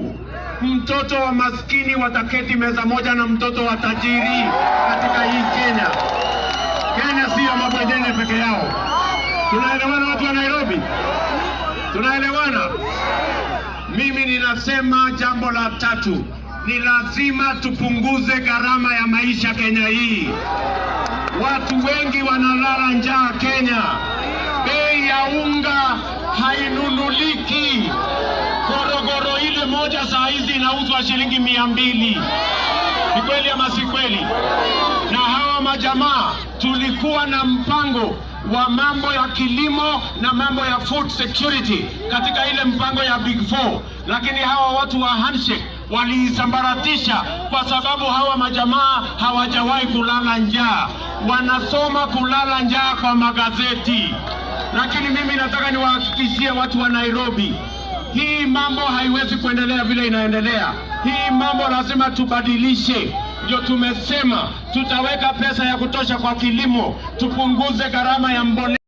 yangu, mtoto wa maskini wataketi meza moja na mtoto wa tajiri katika hii Kenya. Kenya sio mabwegene peke yao. Tunaelewana watu wa Nairobi? Tunaelewana? Mimi ninasema jambo la tatu, ni lazima tupunguze gharama ya maisha Kenya hii. Watu wengi wanalala njaa Kenya. Bei ya unga hainunuliki. Gorogoro ile moja saa hizi inauzwa shilingi 200. Ni kweli ama si kweli? Na hawa majamaa tulikuwa na mpango wa mambo ya kilimo na mambo ya food security katika ile mpango ya Big Four, lakini hawa watu wa handshake waliisambaratisha kwa sababu hawa majamaa hawajawahi kulala njaa. Wanasoma kulala njaa kwa magazeti. Lakini mimi nataka niwahakikishie watu wa Nairobi, hii mambo haiwezi kuendelea vile inaendelea. Hii mambo lazima tubadilishe. Ndio tumesema tutaweka pesa ya kutosha kwa kilimo, tupunguze gharama ya mbolea.